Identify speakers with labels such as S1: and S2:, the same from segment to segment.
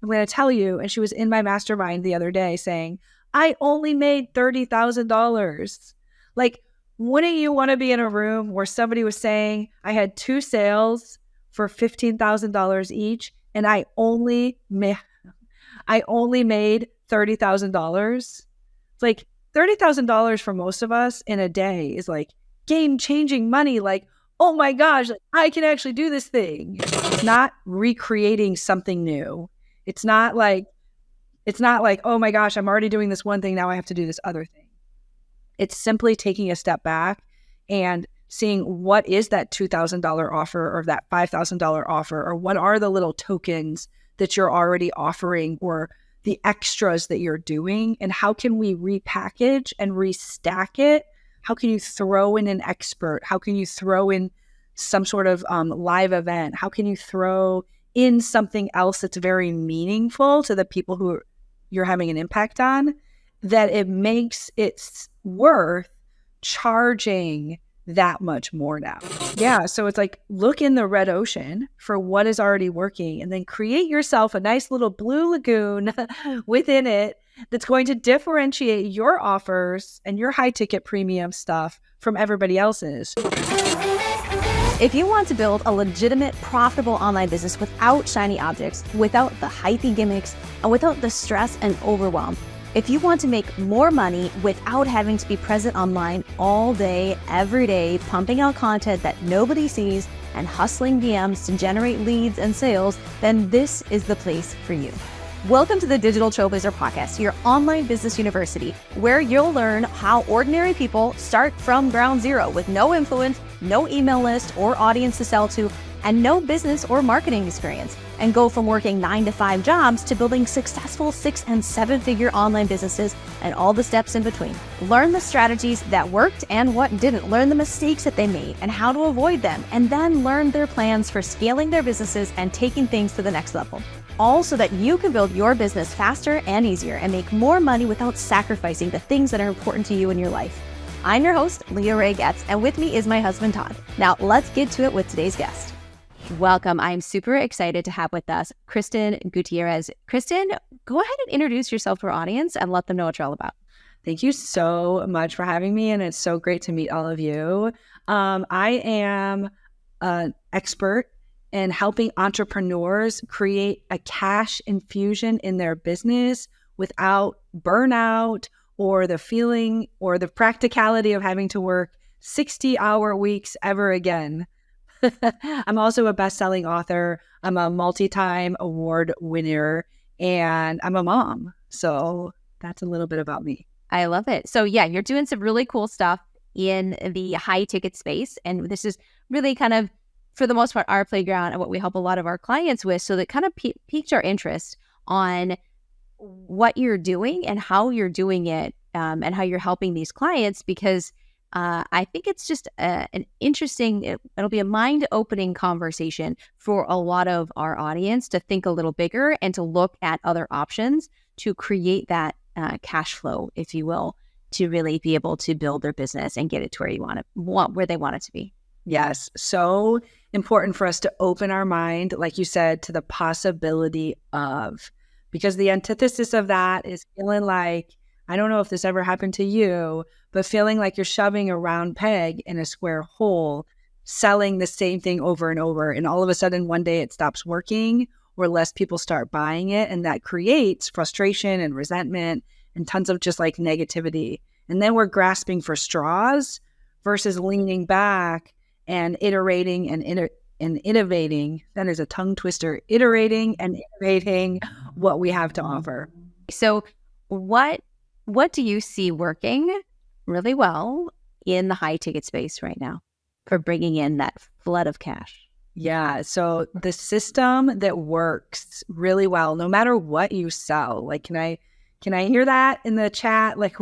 S1: I'm going to tell you. And she was in my mastermind the other day saying, I only made $30,000. Like, wouldn't you want to be in a room where somebody was saying, I had 2 sales for $15,000 each, and I only made $30,000? It's like $30,000 for most of us in a day is like game-changing money. Like, oh my gosh, like, I can actually do this thing. It's not recreating something new. It's not like, oh my gosh, I'm already doing this one thing. Now I have to do this other thing. It's simply taking a step back and seeing what is that $2,000 offer or that $5,000 offer, or what are the little tokens that you're already offering or the extras that you're doing, and how can we repackage and restack it? How can you throw in an expert? How can you throw in some sort of live event? How can you throw in something else that's very meaningful to the people who you're having an impact on, that it makes it worth charging that much more now? Yeah. So it's like, look in the red ocean for what is already working, and then create yourself a nice little blue lagoon within it that's going to differentiate your offers and your high ticket premium stuff from everybody else's.
S2: If you want to build a legitimate, profitable online business without shiny objects, without the hypey gimmicks, and without the stress and overwhelm, if you want to make more money without having to be present online all day, every day, pumping out content that nobody sees and hustling DMs to generate leads and sales, then this is the place for you. Welcome to the Digital Trailblazer Podcast, your online business university, where you'll learn how ordinary people start from ground zero with no influence, no email list or audience to sell to, and no business or marketing experience, and go from working 9-to-5 jobs to building successful 6- and 7-figure online businesses and all the steps in between. Learn the strategies that worked and what didn't. Learn the mistakes that they made and how to avoid them, and then learn their plans for scaling their businesses and taking things to the next level. All so that you can build your business faster and easier and make more money without sacrificing the things that are important to you in your life. I'm your host, Leah Ray Getz, and with me is my husband, Todd. Now, let's get to it with today's guest. Welcome. I'm super excited to have with us Kristin Gutierrez. Kristin, go ahead and introduce yourself to our audience and let them know what you're all about.
S1: Thank you so much for having me, and it's so great to meet all of you. I am an expert in helping entrepreneurs create a cash infusion in their business without burnout or the feeling or the practicality of having to work 60-hour weeks ever again. I'm also a best-selling author. I'm a multi-time award winner, and I'm a mom. So that's a little bit about me.
S2: I love it. So yeah, you're doing some really cool stuff in the high ticket space. And this is really kind of, for the most part, our playground and what we help a lot of our clients with. So that kind of piqued our interest on what you're doing and how you're doing it, and how you're helping these clients, because I think it's just an interesting, it'll be a mind-opening conversation for a lot of our audience to think a little bigger and to look at other options to create that cash flow, if you will, to really be able to build their business and get it to where they want it to be.
S1: Yes. So important for us to open our mind, like you said, to the possibility of, because the antithesis of that is feeling like, I don't know if this ever happened to you, but feeling like you're shoving a round peg in a square hole, selling the same thing over and over. And all of a sudden, one day it stops working, or less people start buying it. And that creates frustration and resentment and tons of just like negativity. And then we're grasping for straws versus leaning back and iterating and innovating. That is a tongue twister, iterating and innovating what we have to offer.
S2: So what do you see working really well in the high ticket space right now for bringing in that flood of cash?
S1: Yeah. So the system that works really well, no matter what you sell, like, can I hear that in the chat? Like,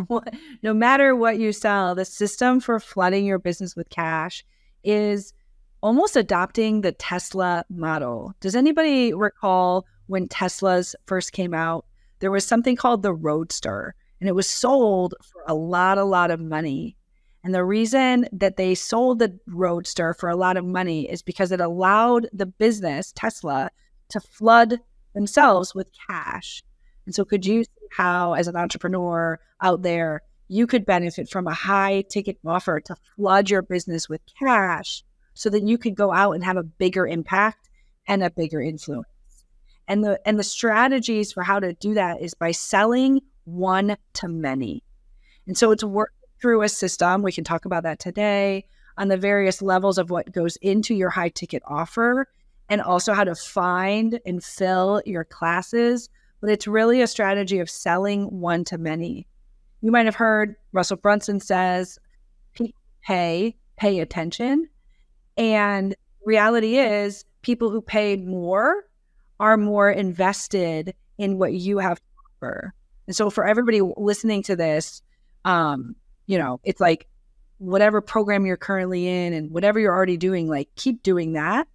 S1: no matter what you sell, the system for flooding your business with cash is almost adopting the Tesla model. Does anybody recall when Teslas first came out? There was something called the Roadster, and it was sold for a lot of money. And the reason that they sold the Roadster for a lot of money is because it allowed the business, Tesla, to flood themselves with cash. And so could you see how, as an entrepreneur out there, you could benefit from a high ticket offer to flood your business with cash so that you could go out and have a bigger impact and a bigger influence? And the strategies for how to do that is by selling one to many. And so it's working through a system. We can talk about that today on the various levels of what goes into your high ticket offer, and also how to find and fill your classes. But it's really a strategy of selling one to many. You might have heard Russell Brunson says, people pay attention. And reality is, people who pay more are more invested in what you have to offer. And so for everybody listening to this, it's like whatever program you're currently in and whatever you're already doing, like keep doing that.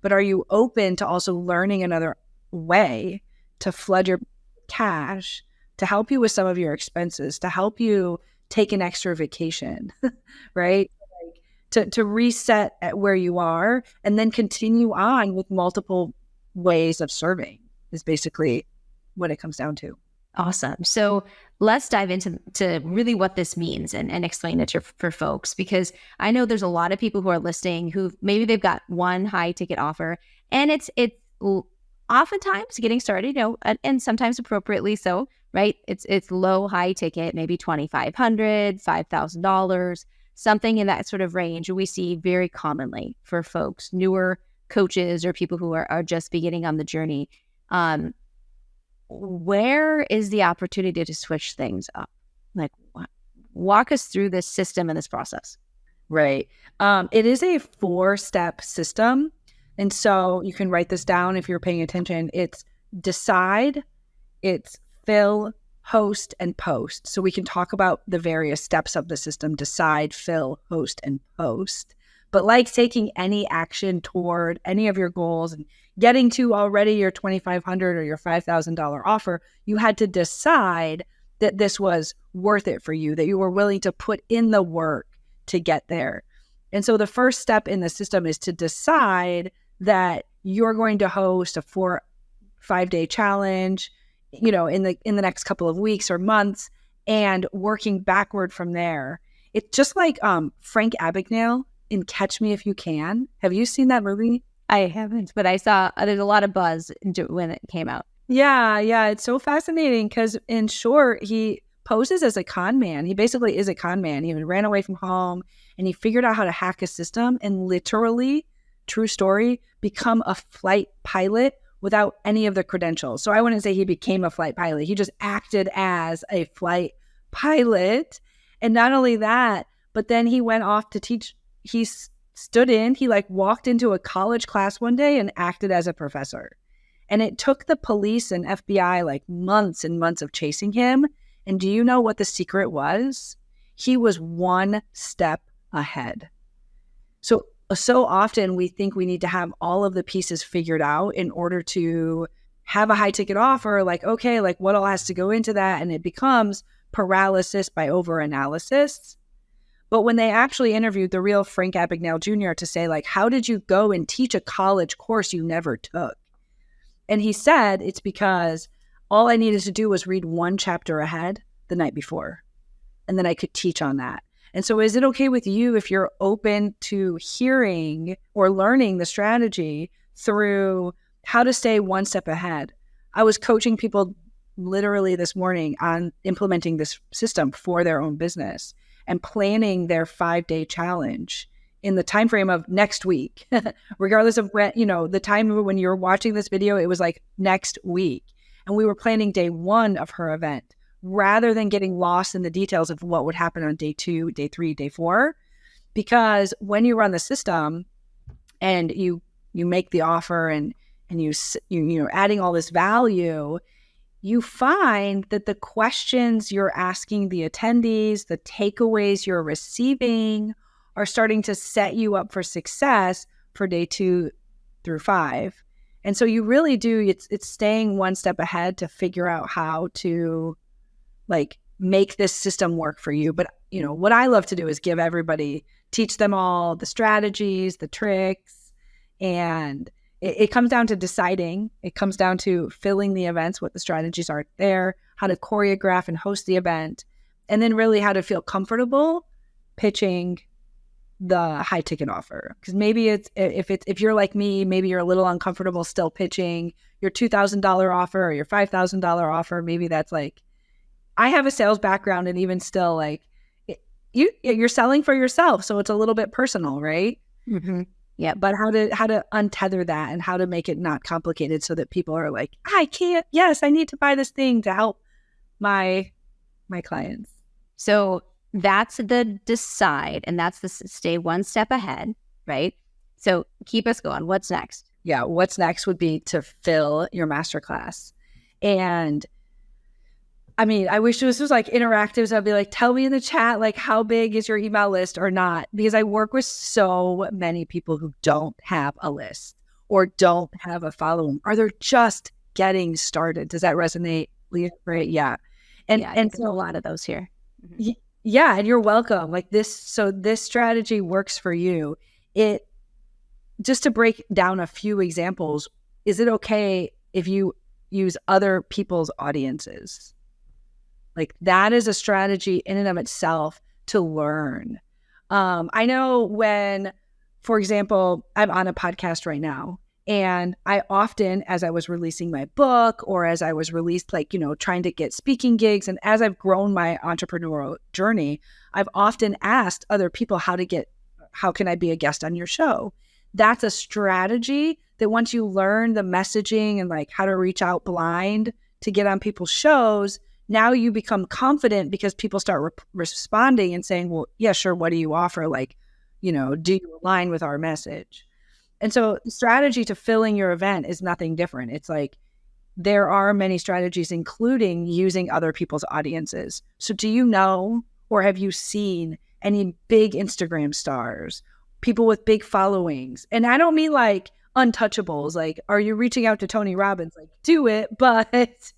S1: But are you open to also learning another way to flood your cash, to help you with some of your expenses, to help you take an extra vacation, right? To reset at where you are and then continue on with multiple ways of serving is basically what it comes down to.
S2: Awesome. So let's dive into really what this means and explain it for folks, because I know there's a lot of people who are listening who maybe they've got one high ticket offer, and it's oftentimes getting started, and sometimes appropriately so, right? It's low high ticket, maybe $2,500, $5,000, something in that sort of range. We see very commonly for folks, newer coaches or people who are just beginning on the journey. Where is the opportunity to switch things up? Like, walk us through this system and this process.
S1: Right. It is a 4-step system. And so you can write this down if you're paying attention. It's decide, it's fill, host, and post. So we can talk about the various steps of the system: decide, fill, host, and post. But like taking any action toward any of your goals and getting to already your $2,500 or your $5,000 offer, you had to decide that this was worth it for you, that you were willing to put in the work to get there. And so the first step in the system is to decide that you're going to host a 4-5-day challenge, in the next couple of weeks or months, and working backward from there. It's just like Frank Abagnale in Catch Me If You Can. Have you seen that movie?
S2: I haven't, but I saw there's a lot of buzz when it came out.
S1: Yeah. It's so fascinating because, in short, he poses as a con man. He basically is a con man. He ran away from home and he figured out how to hack a system and literally, true story, become a flight pilot without any of the credentials. So I wouldn't say he became a flight pilot. He just acted as a flight pilot. And not only that, but then he went off to teach. He walked into a college class one day and acted as a professor. And it took the police and FBI months and months of chasing him. And do you know what the secret was? He was one step ahead. So often we think we need to have all of the pieces figured out in order to have a high ticket offer. What all has to go into that? And it becomes paralysis by overanalysis. But when they actually interviewed the real Frank Abagnale Jr. to say, how did you go and teach a college course you never took? And he said, it's because all I needed to do was read one chapter ahead the night before, and then I could teach on that. And so is it okay with you if you're open to hearing or learning the strategy through how to stay one step ahead? I was coaching people literally this morning on implementing this system for their own business and planning their 5-day challenge in the time frame of next week, regardless of when, the time when you're watching this video, it was next week. And we were planning day 1 of her event rather than getting lost in the details of what would happen on day 2, day 3, day 4. Because when you run the system and you make the offer and you're adding all this value, you find that the questions you're asking the attendees, the takeaways you're receiving are starting to set you up for success for day 2 through 5. And so you really do, it's staying one step ahead to figure out how to make this system work for you. But, what I love to do is give everybody, teach them all the strategies, the tricks, and it comes down to deciding. It comes down to filling the events, what the strategies are there, how to choreograph and host the event, and then really how to feel comfortable pitching the high ticket offer. Because maybe if you're like me, maybe you're a little uncomfortable still pitching your $2,000 offer or your $5,000 offer. Maybe that's like, I have a sales background, and even still, like, you're selling for yourself, so it's a little bit personal, right?
S2: Mm-hmm. Yeah.
S1: But how to untether that and how to make it not complicated so that people are like, I need to buy this thing to help my clients.
S2: So that's the decide, and that's the stay one step ahead, right? So keep us going. What's next?
S1: Yeah, what's next would be to fill your masterclass. And I mean, I wish this was like interactive. So I'd be like, tell me in the chat, like, how big is your email list or not? Because I work with so many people who don't have a list or don't have a following, or they're just getting started. Does that resonate, Leah? Right? Yeah. And
S2: so a lot of those here.
S1: Mm-hmm. Yeah. And you're welcome. Like this. So this strategy works for you. Just to break down a few examples, is it okay if you use other people's audiences? Like, that is a strategy in and of itself to learn. I know when, for example, I'm on a podcast right now, and I often, as I was releasing my book or as I was released, like, trying to get speaking gigs, and as I've grown my entrepreneurial journey, I've often asked other people how can I be a guest on your show? That's a strategy that once you learn the messaging and like how to reach out blind to get on people's shows, now you become confident because people start responding and saying, well, yeah, sure. What do you offer? Like, do you align with our message? And so the strategy to filling your event is nothing different. It's like, there are many strategies, including using other people's audiences. So do you know, or have you seen any big Instagram stars, people with big followings? And I don't mean like untouchables. Like, are you reaching out to Tony Robbins? Like, do it. But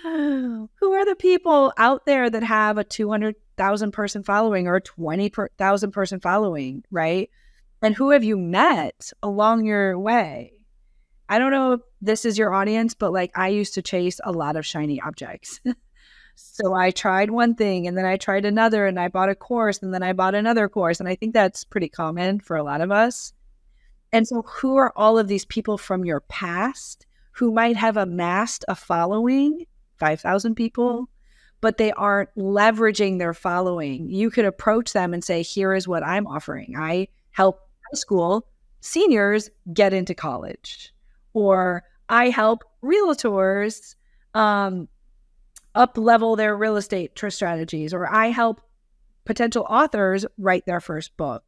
S1: who are the people out there that have a 200,000 person following or a 20,000 person following, right? And who have you met along your way? I don't know if this is your audience, but like, I used to chase a lot of shiny objects. So I tried one thing, and then I tried another, and I bought a course, and then I bought another course. And I think that's pretty common for a lot of us. And so who are all of these people from your past who might have amassed a following, 5,000 people, but they aren't leveraging their following? You could approach them and say, here is what I'm offering. I help high school seniors get into college, or I help realtors up-level their real estate strategies, or I help potential authors write their first book.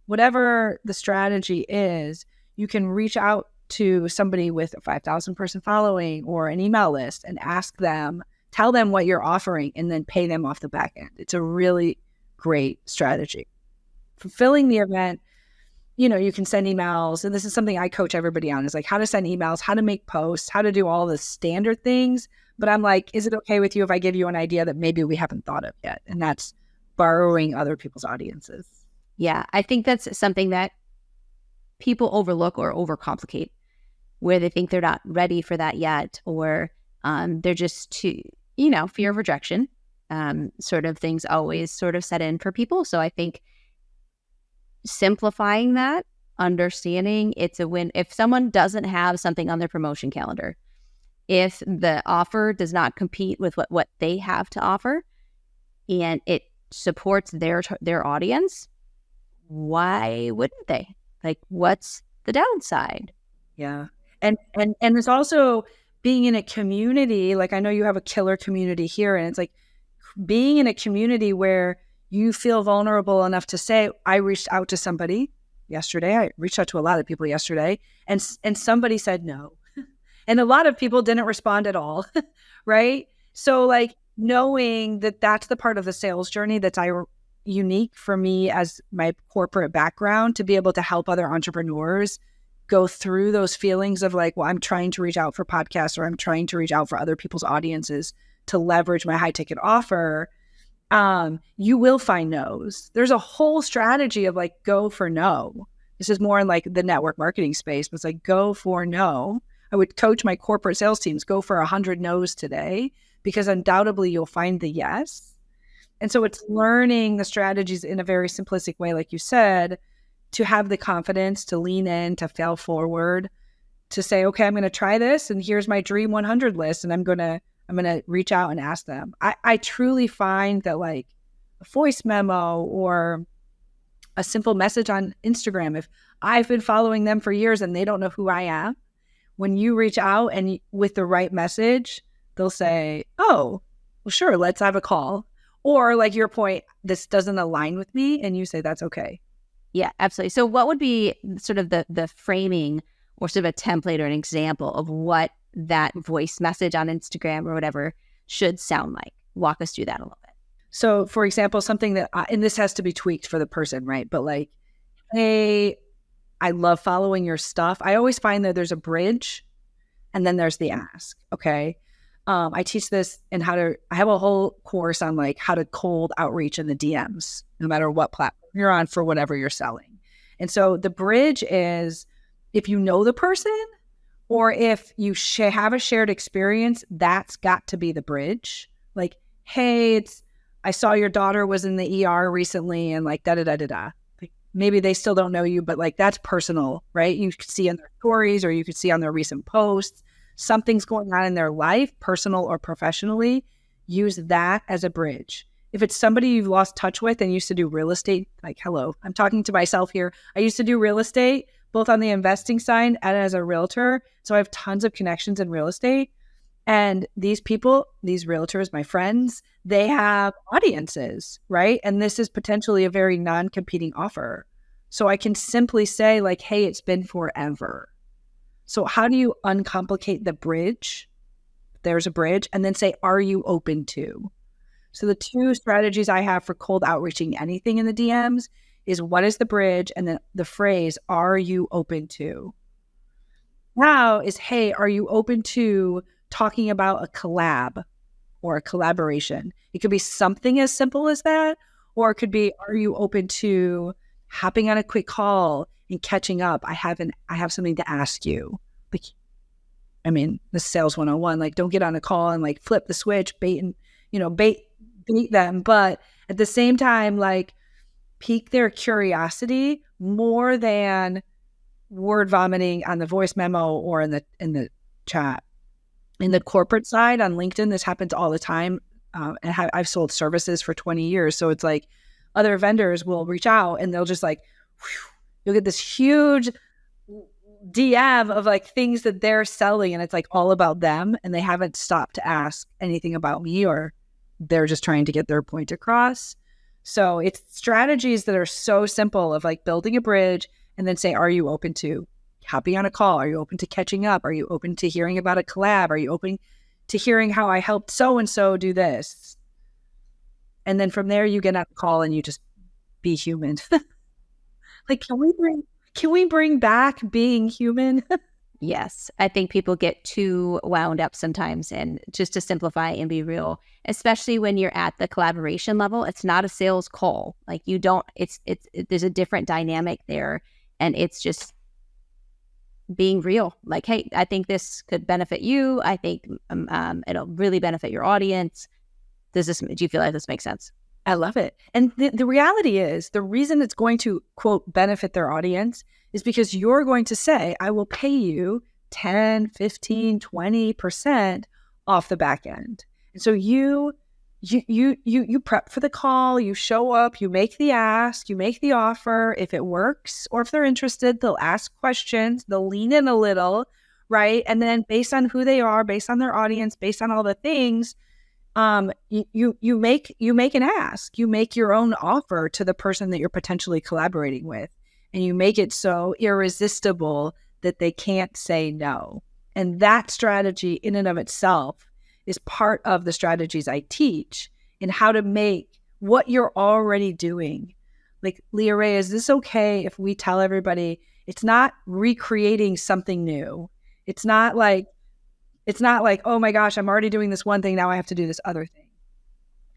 S1: Whatever the strategy is, you can reach out to somebody with a 5,000 person following or an email list and ask them, tell them what you're offering, and then pay them off the back end. It's a really great strategy. Fulfilling the event, you can send emails. And this is something I coach everybody on, is like how to send emails, how to make posts, how to do all the standard things. But I'm like, is it okay with you if I give you an idea that maybe we haven't thought of yet? And that's borrowing other people's audiences.
S2: Yeah, I think that's something that people overlook or overcomplicate, where they think they're not ready for that yet, or they're just too, fear of rejection, sort of things always sort of set in for people. So I think simplifying that, understanding it's a win. If someone doesn't have something on their promotion calendar, if the offer does not compete with what they have to offer, and it supports their audience, why wouldn't they? Like, what's the downside?
S1: Yeah. And it's also being in a community. Like, I know you have a killer community here, and it's like being in a community where you feel vulnerable enough to say, I reached out to somebody yesterday. I reached out to a lot of people yesterday, and somebody said no. And a lot of people didn't respond at all, right? So like knowing that that's the part of the sales journey that's unique for me as my corporate background, to be able to help other entrepreneurs go through those feelings of like, well, I'm trying to reach out for podcasts, or I'm trying to reach out for other people's audiences to leverage my high ticket offer. You will find no's. There's a whole strategy of like, go for no. This is more in like the network marketing space, but it's like, go for no. I would coach my corporate sales teams, go for 100 no's today, because undoubtedly you'll find the yes. And so it's learning the strategies in a very simplistic way, like you said, to have the confidence to lean in, to fail forward, to say, okay, I'm going to try this, and here's my dream 100 list, and I'm going to reach out and ask them. I truly find that like a voice memo or a simple message on Instagram, if I've been following them for years and they don't know who I am, when you reach out and with the right message, they'll say, oh, well, sure, let's have a call. Or like your point, this doesn't align with me, and you say that's okay.
S2: Yeah, absolutely. So what would be sort of the framing or sort of a template or an example of what that voice message on Instagram or whatever should sound like? Walk us through that a little bit.
S1: So for example, something that, and this has to be tweaked for the person, right? But like, hey, I love following your stuff. I always find that there's a bridge and then there's the ask. Okay. I teach this and I have a whole course on like how to cold outreach in the DMs, no matter what platform you're on for whatever you're selling. And so the bridge is if you know the person or if you have a shared experience, that's got to be the bridge. Like, hey, I saw your daughter was in the ER recently and like da-da-da-da-da. Like, maybe they still don't know you, but like that's personal, right? You could see in their stories or you could see on their recent posts, something's going on in their life, personal or professionally. Use that as a bridge. If it's somebody you've lost touch with and used to do real estate, like, hello, I'm talking to myself here. I used to do real estate, both on the investing side and as a realtor. So I have tons of connections in real estate. And these people, these realtors, my friends, they have audiences, right? And this is potentially a very non-competing offer. So I can simply say like, hey, it's been forever. So how do you uncomplicate the bridge? There's a bridge. And then say, are you open to? So the two strategies I have for cold outreaching anything in the DMs is what is the bridge? And then the phrase, are you open to? Now is, hey, are you open to talking about a collab or a collaboration? It could be something as simple as that, or it could be, are you open to hopping on a quick call and catching up? I have something to ask you. Like, I mean, the sales 101, like don't get on a call and like flip the switch, bait them. But at the same time, like pique their curiosity more than word vomiting on the voice memo or in the chat. In the corporate side on LinkedIn, this happens all the time. And I've sold services for 20 years. So it's like other vendors will reach out and they'll just like, you'll get this huge DM of like things that they're selling. And it's like all about them. And they haven't stopped to ask anything about me, or they're just trying to get their point across. So it's strategies that are so simple of like building a bridge and then say, are you open to hopping on a call? Are you open to catching up? Are you open to hearing about a collab? Are you open to hearing how I helped so-and-so do this? And then from there, you get on a call and you just be human. Like, can we bring back being human?
S2: Yes. I think people get too wound up sometimes, and just to simplify and be real, especially when you're at the collaboration level, it's not a sales call. Like there's a different dynamic there, and it's just being real. Like, hey, I think this could benefit you. I think it'll really benefit your audience. Do you feel like this makes sense?
S1: I love it. And the reality is the reason it's going to, quote, benefit their audience is because you're going to say, I will pay you 10, 15, 20% off the back end. And so you prep for the call, you show up, you make the ask, you make the offer. If it works or if they're interested, they'll ask questions, they'll lean in a little, right? And then based on who they are, based on their audience, based on all the things, you make an ask, you make your own offer to the person that you're potentially collaborating with, and you make it so irresistible that they can't say no. And that strategy in and of itself is part of the strategies I teach in how to make what you're already doing. Like, Leah Ray, is this okay if we tell everybody it's not recreating something new? It's not like, oh my gosh, I'm already doing this one thing, now I have to do this other thing.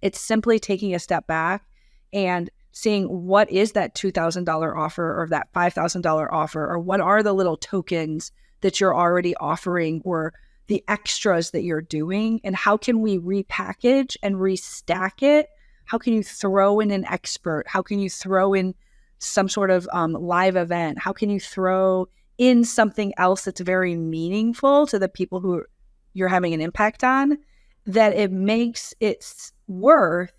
S1: It's simply taking a step back and seeing what is that $2,000 offer or that $5,000 offer, or what are the little tokens that you're already offering or the extras that you're doing, and how can we repackage and restack it? How can you throw in an expert? How can you throw in some sort of live event? How can you throw in something else that's very meaningful to the people who you're having an impact on, that it makes it worth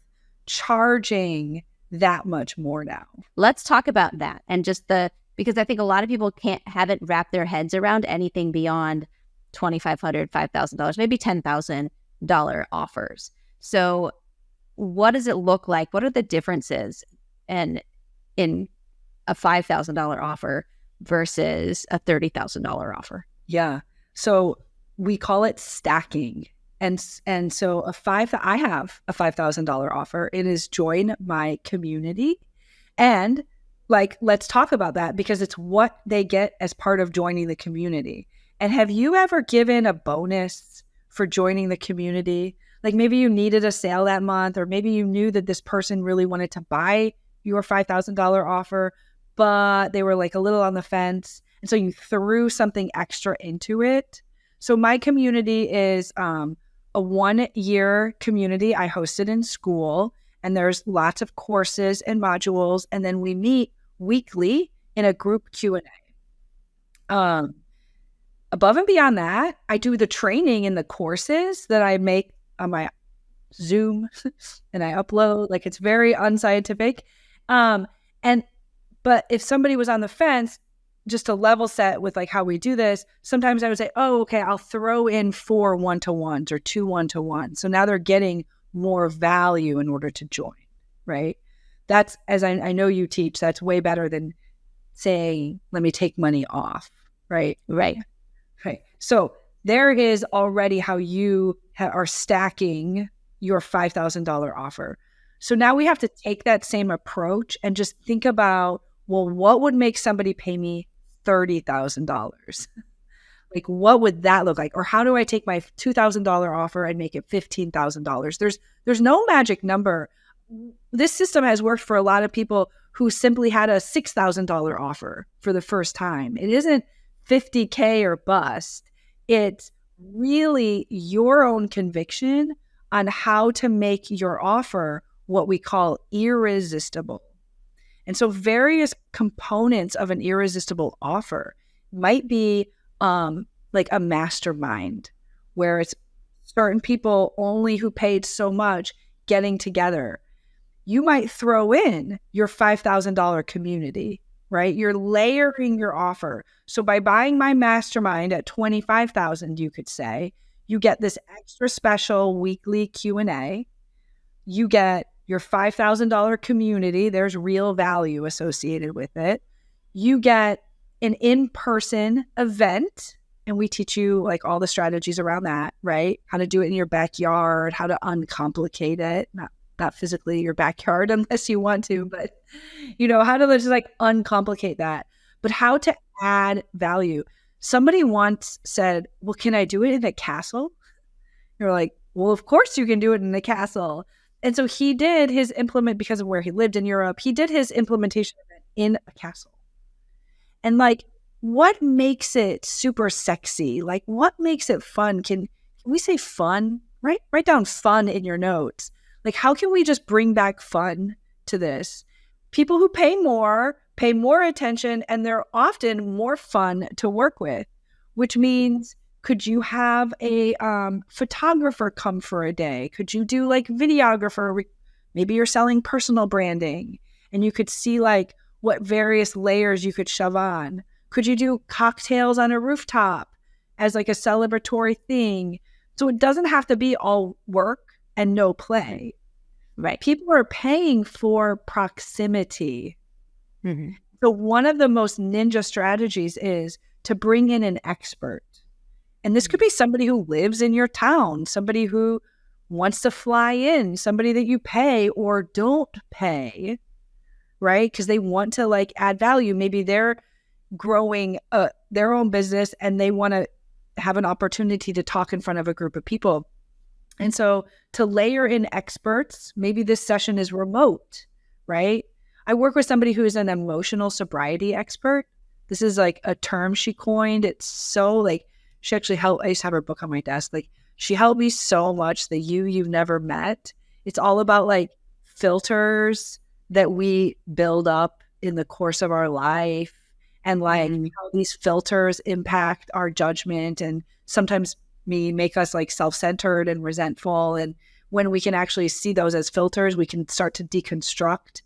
S1: charging that much more now?
S2: Let's talk about that. And just because I think a lot of people haven't wrapped their heads around anything beyond $2,500, $5,000, maybe $10,000 offers. So what does it look like? What are the differences in a $5,000 offer versus a $30,000 offer?
S1: Yeah. So we call it stacking. And so I have a $5,000 offer. It is join my community. And let's talk about that, because it's what they get as part of joining the community. And have you ever given a bonus for joining the community? Like maybe you needed a sale that month, or maybe you knew that this person really wanted to buy your $5,000 offer, but they were like a little on the fence. And so you threw something extra into it. So my community is a 1-year community I hosted in school, and there's lots of courses and modules. And then we meet weekly in a group Q&A. Above and beyond that, I do the training in the courses that I make on my Zoom and I upload. Like, it's very unscientific. But if somebody was on the fence, just to level set with like how we do this, sometimes I would say, oh, okay, I'll throw in 4 1-to-1s or 2 1-to-1s. So now they're getting more value in order to join, right? That's, as I know you teach, that's way better than saying, let me take money off, right?
S2: Right.
S1: Right. So there is already how you are stacking your $5,000 offer. So now we have to take that same approach and just think about, well, what would make somebody pay me $30,000? Like, what would that look like? Or how do I take my $2,000 offer and make it $15,000? There's no magic number. This system has worked for a lot of people who simply had a $6,000 offer for the first time. It isn't $50K or bust. It's really your own conviction on how to make your offer what we call irresistible. And so various components of an irresistible offer might be like a mastermind, where it's certain people only who paid so much getting together. You might throw in your $5,000 community, right? You're layering your offer. So by buying my mastermind at $25,000, you could say, you get this extra special weekly Q&A. You get your $5,000 community. There's real value associated with it. You get an in-person event, and we teach you like all the strategies around that, right? How to do it in your backyard, how to uncomplicate it, not physically your backyard unless you want to, but how to just like uncomplicate that, but how to add value. Somebody once said, well, can I do it in a castle? You're like, well, of course you can do it in a castle. And so he did his because of where he lived in Europe, he did his implementation event in a castle. And like, what makes it super sexy? Like, what makes it fun? Can we say fun? Write down fun in your notes. Like, how can we just bring back fun to this? People who pay more attention, and they're often more fun to work with, which means, could you have a photographer come for a day? Could you do like videographer? Maybe you're selling personal branding, and you could see like what various layers you could shove on. Could you do cocktails on a rooftop as like a celebratory thing? So it doesn't have to be all work and no play.
S2: Right.
S1: People are paying for proximity.
S2: Mm-hmm.
S1: So one of the most ninja strategies is to bring in an expert. And this could be somebody who lives in your town, somebody who wants to fly in, somebody that you pay or don't pay, right? Because they want to like add value. Maybe they're growing their own business and they want to have an opportunity to talk in front of a group of people. And so to layer in experts, maybe this session is remote, right? I work with somebody who is an emotional sobriety expert. This is like a term she coined. It's so like, she actually helped. I used to have her book on my desk. Like, she helped me so much. The you've never met. It's all about like filters that we build up in the course of our life, and like how these filters impact our judgment, and sometimes make us like self-centered and resentful. And when we can actually see those as filters, we can start to deconstruct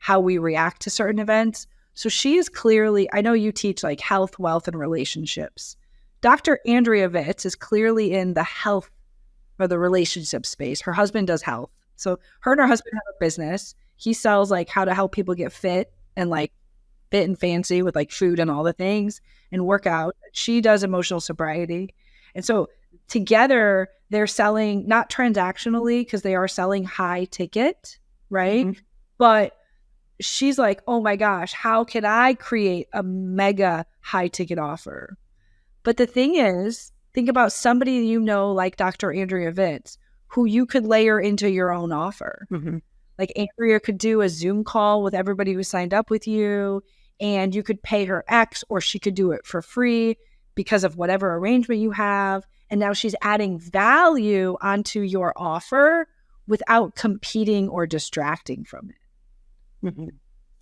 S1: how we react to certain events. So she is clearly, I know you teach like health, wealth, and relationships. Dr. Andrea Vitz is clearly in the health or the relationship space. Her husband does health. So her and her husband have a business. He sells like how to help people get fit and like fit and fancy with like food and all the things and work out. She does emotional sobriety. And so together they're selling, not transactionally, because they are selling high ticket, right? But she's like, oh my gosh, how can I create a mega high ticket offer? But the thing is, think about somebody you know like Dr. Andrea Vitz, who you could layer into your own offer. Like Andrea could do a Zoom call with everybody who signed up with you, and you could pay her X, or she could do it for free because of whatever arrangement you have. And now she's adding value onto your offer without competing or distracting from it.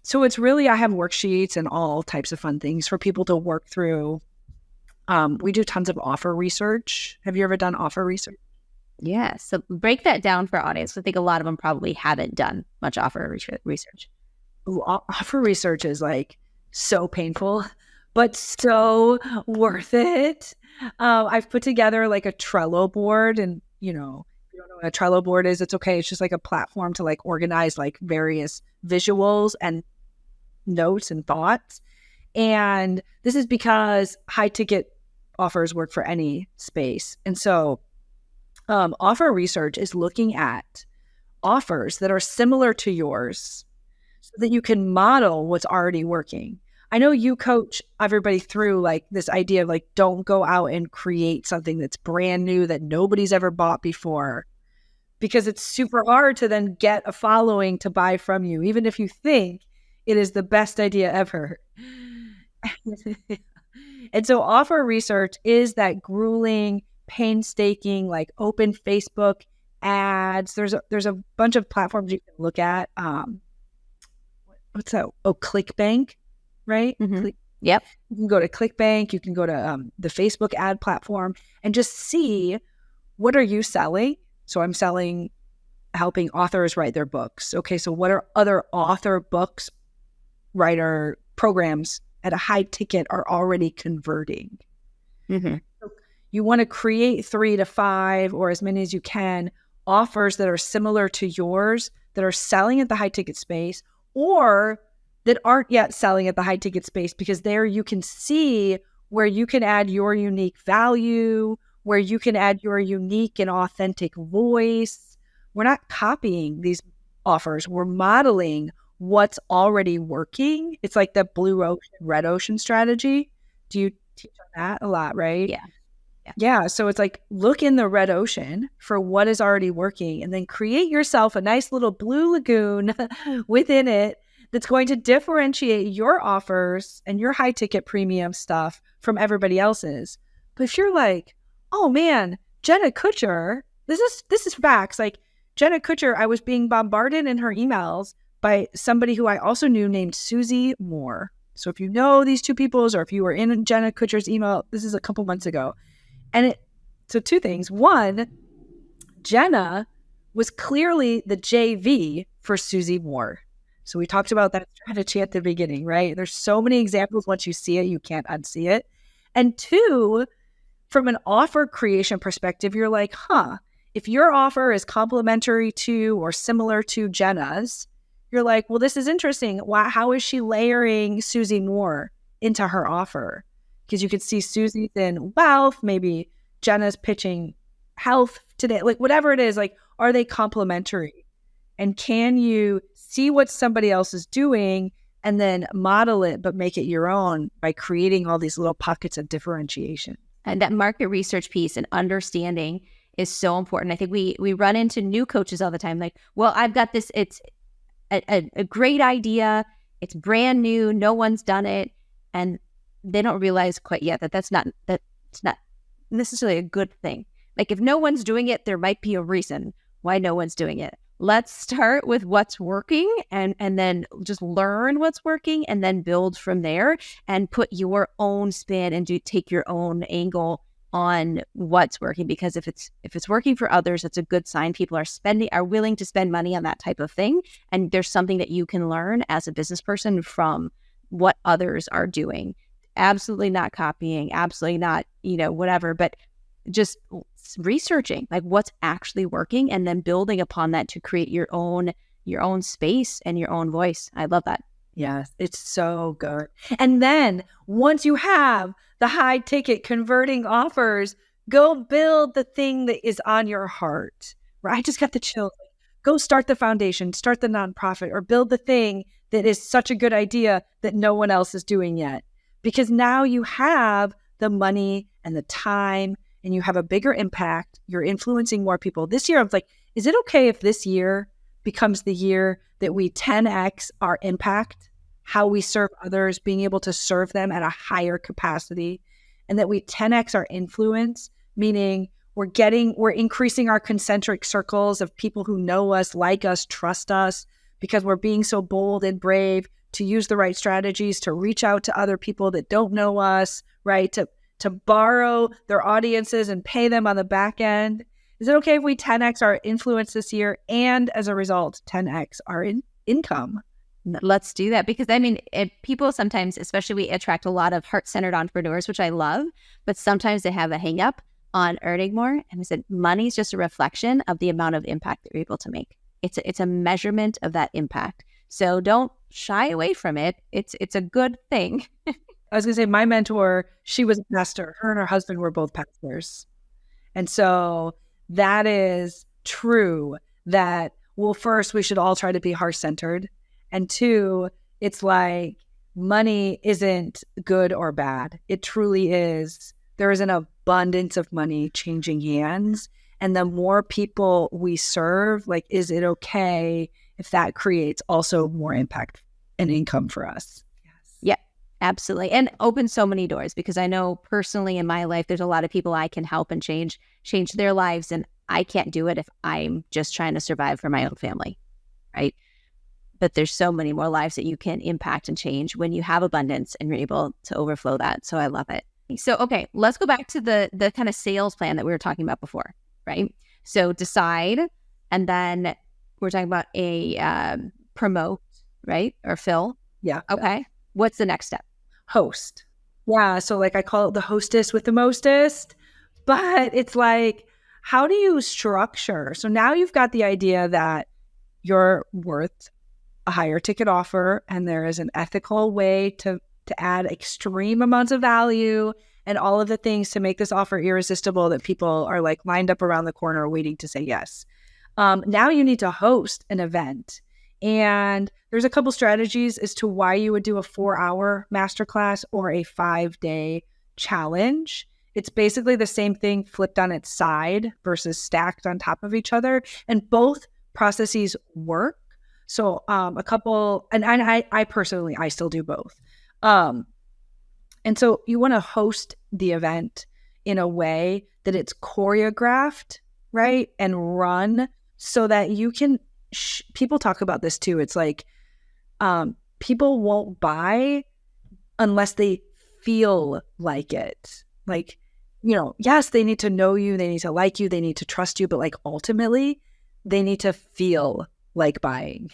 S1: So it's really, I have worksheets and all types of fun things for people to work through. We do tons of offer research. Have you ever done offer research?
S2: Yeah. So break that down for our audience. I think a lot of them probably haven't done much offer research.
S1: Ooh, offer research is like so painful, but so worth it. I've put together like a Trello board, and you know, if you don't know what a Trello board is, it's okay. It's just like a platform to like organize like various visuals and notes and thoughts. And this is because high ticket offers work for any space. And so offer research is looking at offers that are similar to yours so that you can model what's already working. I know you coach everybody through like this idea of like, don't go out and create something that's brand new that nobody's ever bought before, because it's super hard to then get a following to buy from you, even if you think it is the best idea ever. And so offer research is that grueling, painstaking, like open Facebook ads. There's a bunch of platforms you can look at. What's that? Oh, ClickBank, right?
S2: Yep.
S1: You can go to ClickBank. You can go to the Facebook ad platform and just see, what are you selling? So I'm selling helping authors write their books. Okay, so what are other author books writer programs at a high ticket are already converting? So you want to create 3 to 5 or as many as you can offers that are similar to yours, that are selling at the high ticket space, or that aren't yet selling at the high ticket space, because there you can see where you can add your unique value, where you can add your unique and authentic voice. We're not copying these offers. We're modeling what's already working. It's like the blue ocean, red ocean strategy. Do you teach on that a lot, right? Yeah. So it's like, look in the red ocean for what is already working, and then create yourself a nice little blue lagoon within it that's going to differentiate your offers and your high ticket premium stuff from everybody else's. But if you're like, oh man, Jenna Kutcher, this is facts. Like Jenna Kutcher, I was being bombarded in her emails by somebody who I also knew named Susie Moore. So if you know these two people, or if you were in Jenna Kutcher's email, this is a couple months ago. And so 2 things. One, Jenna was clearly the JV for Susie Moore. So we talked about that strategy at the beginning, right? There's so many examples. Once you see it, you can't unsee it. And 2, from an offer creation perspective, you're like, if your offer is complementary to or similar to Jenna's, you're like, well, this is interesting. How is she layering Susie Moore into her offer? Because you could see Susie's in wealth, maybe Jenna's pitching health today, like whatever it is, like, are they complementary? And can you see what somebody else is doing and then model it, but make it your own by creating all these little pockets of differentiation?
S2: And that market research piece and understanding is so important. I think we run into new coaches all the time. Like, well, I've got this, a great idea. It's brand new. No one's done it. And they don't realize quite yet that that's not necessarily a good thing. Like if no one's doing it, there might be a reason why no one's doing it. Let's start with what's working and then just learn what's working and then build from there and put your own spin and take your own angle on what's working. Because if it's working for others, it's a good sign. People are willing to spend money on that type of thing. And there's something that you can learn as a business person from what others are doing. Absolutely not copying, absolutely not, whatever, but just researching like what's actually working and then building upon that to create your own space and your own voice. I love that.
S1: Yes, it's so good. And then once you have the high ticket converting offers, go build the thing that is on your heart. Right? I just got the chills. Go start the foundation, start the nonprofit, or build the thing that is such a good idea that no one else is doing yet. Because now you have the money and the time and you have a bigger impact. You're influencing more people. This year, I was like, is it okay if this year becomes the year that we 10x our impact, how we serve others, being able to serve them at a higher capacity, and that we 10x our influence, meaning we're increasing our concentric circles of people who know us, like us, trust us, because we're being so bold and brave to use the right strategies to reach out to other people that don't know us, right? To borrow their audiences and pay them on the back end. Is it okay if we 10x our influence this year and as a result, 10x our income?
S2: Let's do that. Because people sometimes, especially we attract a lot of heart-centered entrepreneurs, which I love, but sometimes they have a hang up on earning more. And I said, money is just a reflection of the amount of impact that you're able to make. It's a measurement of that impact. So don't shy away from it. It's a good thing.
S1: I was going to say, my mentor, she was a pastor. Her and her husband were both pastors. And so that is true that, well, first, we should all try to be heart-centered. And two, it's like money isn't good or bad. It truly is. There is an abundance of money changing hands. And the more people we serve, like, is it okay if that creates also more impact and income for us?
S2: Yes. Yeah, absolutely. And open so many doors, because I know personally in my life, there's a lot of people I can help and change their lives. And I can't do it if I'm just trying to survive for my own family, right? But there's so many more lives that you can impact and change when you have abundance and you're able to overflow that. So I love it. So, okay, let's go back to the kind of sales plan that we were talking about before, right? So decide, and then we're talking about a promote, right? Or fill.
S1: Yeah.
S2: Okay. What's the next step?
S1: Host. Yeah. So like I call it the hostess with the mostest, but it's like, how do you structure? So now you've got the idea that you're worth a higher ticket offer, and there is an ethical way to add extreme amounts of value and all of the things to make this offer irresistible that people are like lined up around the corner waiting to say yes. Now you need to host an event. And there's a couple strategies as to why you would do a 4-hour masterclass or a 5-day challenge. It's basically the same thing flipped on its side versus stacked on top of each other. And both processes work. So a couple, and I personally, I still do both. And so you want to host the event in a way that it's choreographed, right? And run so that you can, people talk about this too. It's like, people won't buy unless they feel like it. Like, yes, they need to know you, they need to like you, they need to trust you, but like ultimately they need to feel like buying.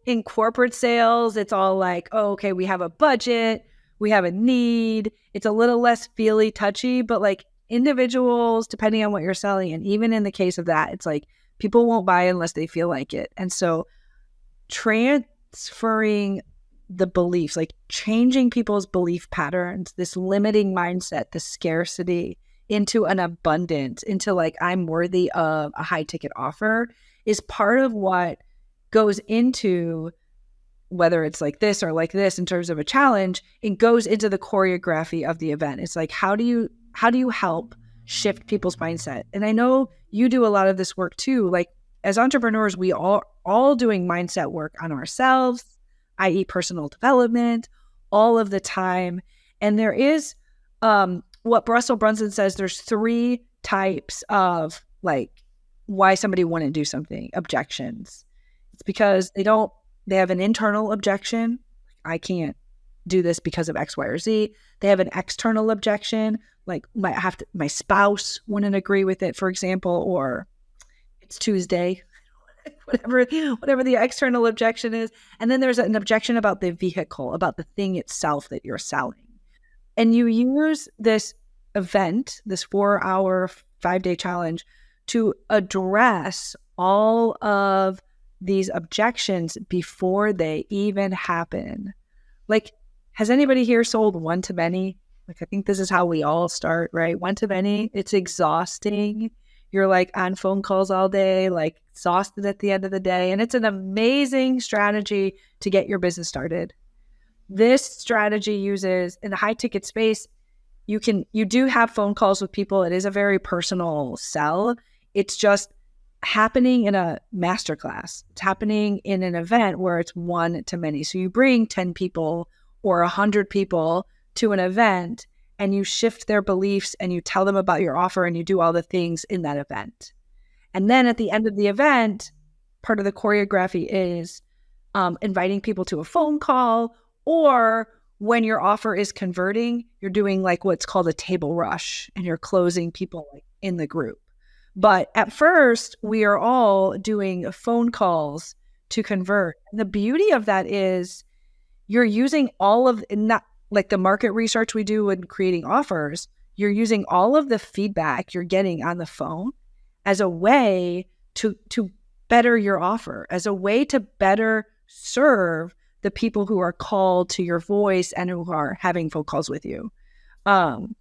S1: In corporate sales, it's all like, oh, okay, we have a budget, we have a need. It's a little less feely touchy, but like individuals, depending on what you're selling, and even in the case of that, it's like people won't buy unless they feel like it. And so transferring the beliefs, like changing people's belief patterns, this limiting mindset, the scarcity, into an abundance, into like, I'm worthy of a high ticket offer, is part of what goes into, whether it's like this or like this in terms of a challenge, it goes into the choreography of the event. It's like, how do you help shift people's mindset? And I know you do a lot of this work too. Like, as entrepreneurs, we all doing mindset work on ourselves, i.e. personal development, all of the time. And there is what Russell Brunson says, there's 3 types of like why somebody wouldn't do something, objections. It's because they have an internal objection. I can't do this because of X, Y, or Z. They have an external objection, like my spouse wouldn't agree with it, for example, or it's Tuesday, whatever the external objection is. And then there's an objection about the vehicle, about the thing itself that you're selling. And you use this event, this 4-hour, 5-day challenge to address all of these objections before they even happen. Like, has anybody here sold one-to-many? Like, I think this is how we all start, right? One-to-many, it's exhausting. You're like on phone calls all day, like exhausted at the end of the day. And it's an amazing strategy to get your business started. This strategy uses, in the high ticket space, you do have phone calls with people. It is a very personal sell. It's just happening in a masterclass. It's happening in an event where it's one-to-many. So you bring 10 people or 100 people to an event and you shift their beliefs and you tell them about your offer and you do all the things in that event. And then at the end of the event, part of the choreography is inviting people to a phone call, or when your offer is converting, you're doing like what's called a table rush and you're closing people like in the group. But at first, we are all doing phone calls to convert. And the beauty of that is you're using all of, not like the market research we do when creating offers, you're using all of the feedback you're getting on the phone as a way to better your offer, as a way to better serve the people who are called to your voice and who are having phone calls with you. And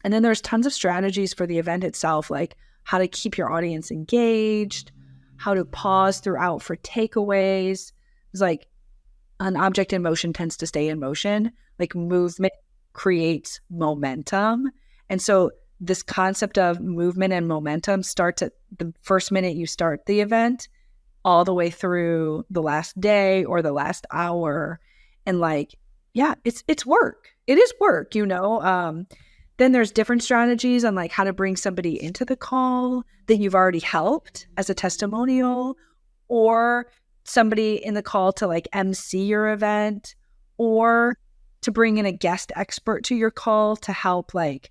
S1: then there's tons of strategies for the event itself, like how to keep your audience engaged, how to pause throughout for takeaways. It's like an object in motion tends to stay in motion. Like movement creates momentum. And so this concept of movement and momentum starts at the first minute you start the event all the way through the last day or the last hour. And like, yeah, it's work. It is work, you know? Then there's different strategies on like how to bring somebody into the call that you've already helped as a testimonial, or somebody in the call to like MC your event, or to bring in a guest expert to your call to help like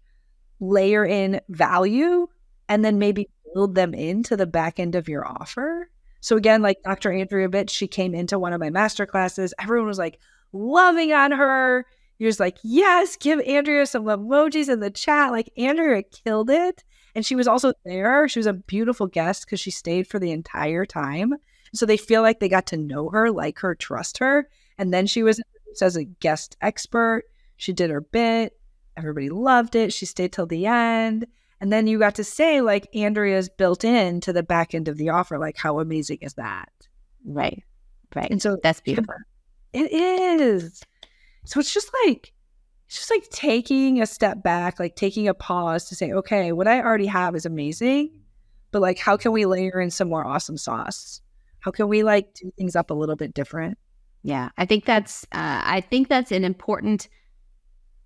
S1: layer in value and then maybe build them into the back end of your offer. So again, like Dr. Andrea Bitch, she came into one of my masterclasses. Everyone was like loving on her. You're just like, yes, give Andrea some emojis in the chat. Like Andrea killed it. And she was also there. She was a beautiful guest because she stayed for the entire time. So they feel like they got to know her, like her, trust her. And then she was introduced as a guest expert. She did her bit. Everybody loved it. She stayed till the end. And then you got to say like Andrea's built in to the back end of the offer. Like how amazing is that?
S2: Right.
S1: And so
S2: that's beautiful.
S1: It is. So it's just like taking a step back, like taking a pause to say, okay, what I already have is amazing, but like, how can we layer in some more awesome sauce? How can we like do things up a little bit different?
S2: Yeah, I think that's an important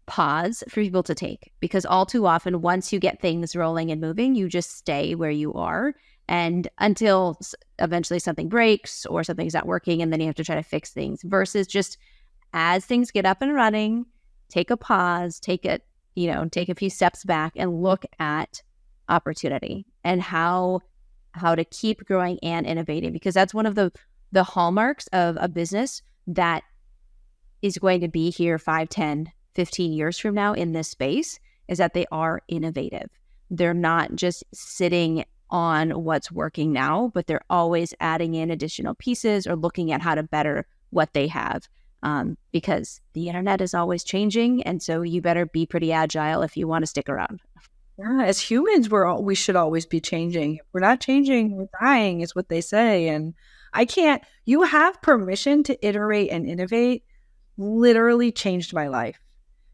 S2: pause for people to take, because all too often, once you get things rolling and moving, you just stay where you are, and until eventually something breaks or something's not working, and then you have to try to fix things. Versus just as things get up and running, take a pause, take a few steps back and look at opportunity and how to keep growing and innovating, because that's one of the hallmarks of a business that is going to be here 5, 10, 15 years from now in this space, is that they are innovative. They're not just sitting on what's working now, but they're always adding in additional pieces or looking at how to better what they have. Because the internet is always changing, and so you better be pretty agile if you want to stick around.
S1: Yeah, as humans, we should always be changing. If we're not changing, we're dying, is what they say. And you have permission to iterate and innovate. Literally changed my life,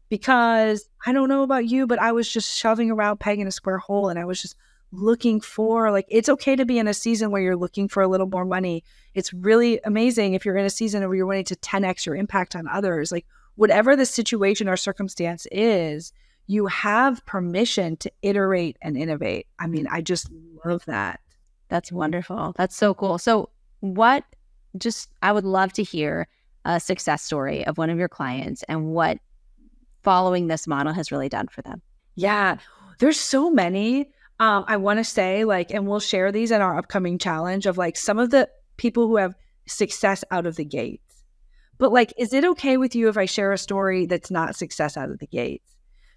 S1: because I don't know about you, but I was just shoving around peg in a square hole, and I was just looking for, like, it's okay to be in a season where you're looking for a little more money. It's really amazing if you're in a season where you're wanting to 10x your impact on others. Like, whatever the situation or circumstance is, you have permission to iterate and innovate. I mean, I just love that.
S2: That's wonderful. That's so cool. So I would love to hear a success story of one of your clients and what following this model has really done for them.
S1: Yeah, there's so many. I want to say, like, and we'll share these in our upcoming challenge of like some of the people who have success out of the gate. But like, is it okay with you if I share a story that's not success out of the gate?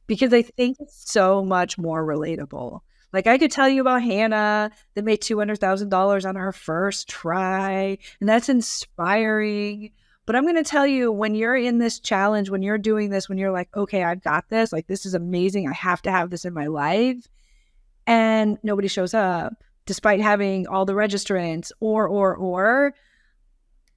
S1: Because I think it's so much more relatable. Like, I could tell you about Hannah that made $200,000 on her first try, and that's inspiring. But I'm going to tell you, when you're in this challenge, when you're doing this, when you're like, okay, I've got this, like, this is amazing, I have to have this in my life, and nobody shows up, despite having all the registrants, or,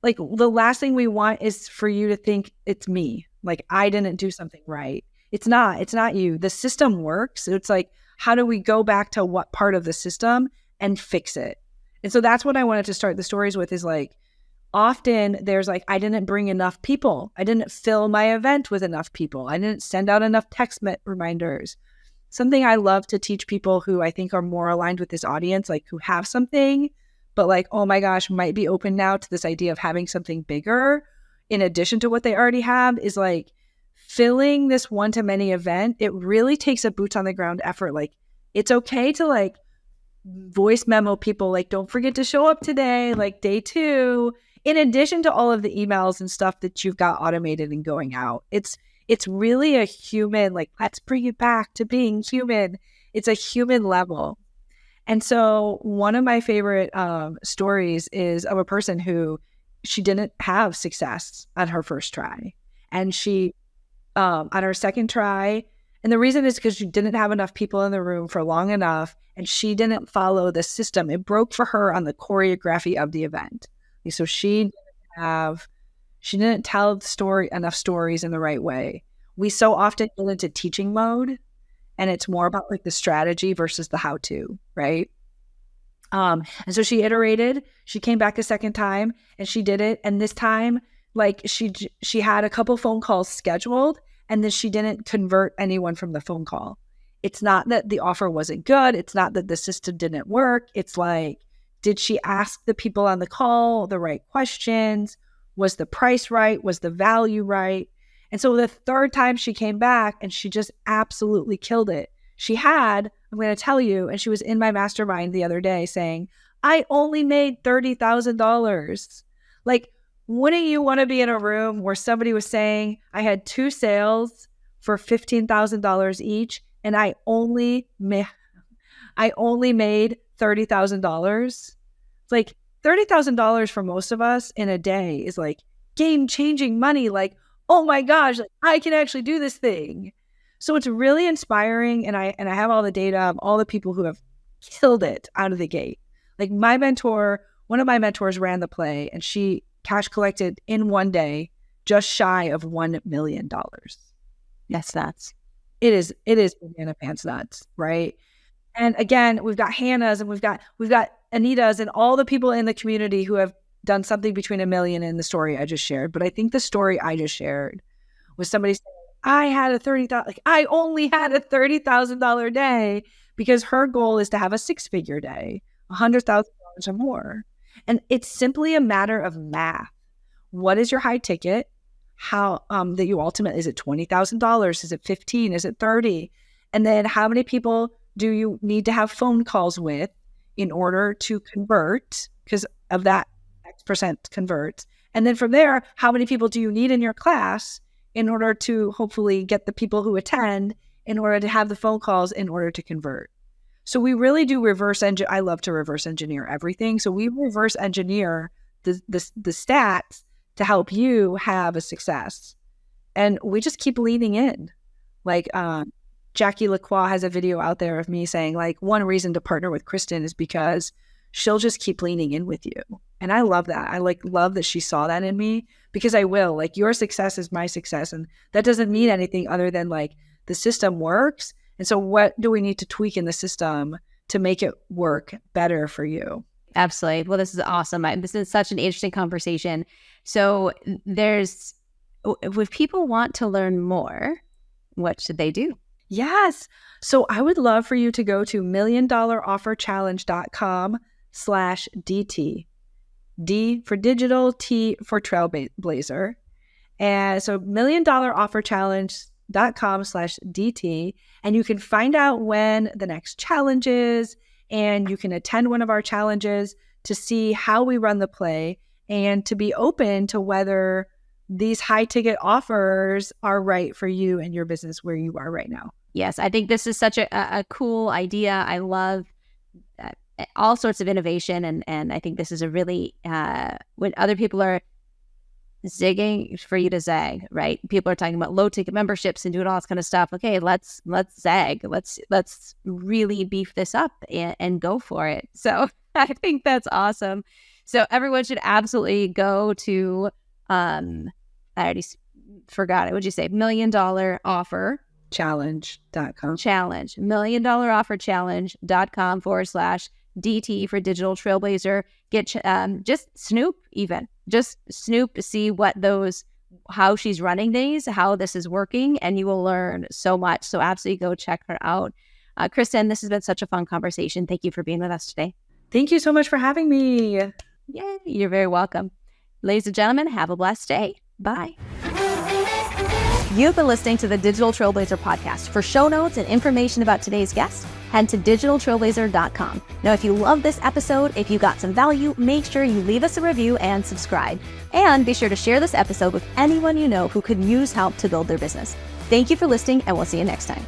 S1: like, the last thing we want is for you to think it's me. Like, I didn't do something right. It's not you. The system works. It's like, how do we go back to what part of the system and fix it? And so that's what I wanted to start the stories with, is like, often there's like, I didn't bring enough people. I didn't fill my event with enough people. I didn't send out enough text reminders. Something I love to teach people who I think are more aligned with this audience, like who have something, but like, oh my gosh, might be open now to this idea of having something bigger in addition to what they already have, is like, filling this one-to-many event, it really takes a boots on the ground effort. Like, it's okay to like voice memo people, like, don't forget to show up today, like day 2, in addition to all of the emails and stuff that you've got automated and going out. It's really a human, like, let's bring it back to being human. It's a human level. And so one of my favorite stories is of a person who, she didn't have success on her first try. And she, on her second try, and the reason is because she didn't have enough people in the room for long enough, and she didn't follow the system. It broke for her on the choreography of the event. So she didn't tell enough stories in the right way. We so often get into teaching mode, and it's more about like the strategy versus the how-to, right? And so she iterated, she came back a second time and she did it. And this time, like, she had a couple phone calls scheduled, and then she didn't convert anyone from the phone call. It's not that the offer wasn't good. It's not that the system didn't work. It's like, did she ask the people on the call the right questions? Was the price right? Was the value right? And so the third time she came back, and she just absolutely killed it. I'm going to tell you, and she was in my mastermind the other day saying, I only made $30,000. Like, wouldn't you want to be in a room where somebody was saying, I had 2 sales for $15,000 each, and I only made $30,000? It's like, $30,000 for most of us in a day is like game-changing money. Like, oh my gosh, like, I can actually do this thing. So it's really inspiring, and I have all the data of all the people who have killed it out of the gate. Like, one of my mentors ran the play, and she cash collected in one day just shy of $1 million.
S2: That's nuts.
S1: It is banana pants nuts, right? And again, we've got Hannah's, and we've got Anita's, and all the people in the community who have done something between $1 million in the story I just shared. But I think the story I just shared was somebody saying, I only had a $30,000 day, because her goal is to have a 6-figure day, $100,000 or more. And it's simply a matter of math. What is your high ticket? How that you ultimately, is it $20,000? Is it 15? Is it 30? And then how many people do you need to have phone calls with in order to convert? Because of that X percent converts. And then from there, how many people do you need in your class in order to hopefully get the people who attend, in order to have the phone calls, in order to convert? So we really do I love to reverse engineer everything. So we reverse engineer the stats to help you have a success. And we just keep leaning in. Like, Jackie Lacroix has a video out there of me saying, like, one reason to partner with Kristin is because she'll just keep leaning in with you. And I love that. I love that she saw that in me, because I will. Like, your success is my success. And that doesn't mean anything other than like the system works. And so what do we need to tweak in the system to make it work better for you.
S2: Absolutely. Well, this is awesome. This is such an interesting conversation. So if people want to learn more, what should they do?
S1: Yes. So I would love for you to go to milliondollarofferchallenge.com/DT. D for digital, T for Trailblazer. And so milliondollarofferchallenge.com/DT. And you can find out when the next challenge is, and you can attend one of our challenges to see how we run the play and to be open to whether these high ticket offers are right for you and your business where you are right now.
S2: Yes, I think this is such a cool idea. I love all sorts of innovation. And I think this is a really, when other people are zigging, for you to zag, right? People are talking about low ticket memberships and doing all this kind of stuff. Okay, let's zag. Let's really beef this up and go for it. So I think that's awesome. So everyone should absolutely go to, I already forgot it. What'd you say? $1 Million Offer
S1: Challenge.com.
S2: Challenge. $1 Million Offer Challenge.com/DT for Digital Trailblazer. Get just snoop to see how she's running these, how this is working, and you will learn so much. So absolutely go check her out. Kristin, this has been such a fun conversation. Thank you for being with us today.
S1: Thank you so much for having me.
S2: Yay, you're very welcome. Ladies and gentlemen, have a blessed day. Bye. You've been listening to the Digital Trailblazer podcast. For show notes and information about today's guest, head to digitaltrailblazer.com. Now, if you love this episode, if you got some value, make sure you leave us a review and subscribe. And be sure to share this episode with anyone you know who could use help to build their business. Thank you for listening, and we'll see you next time.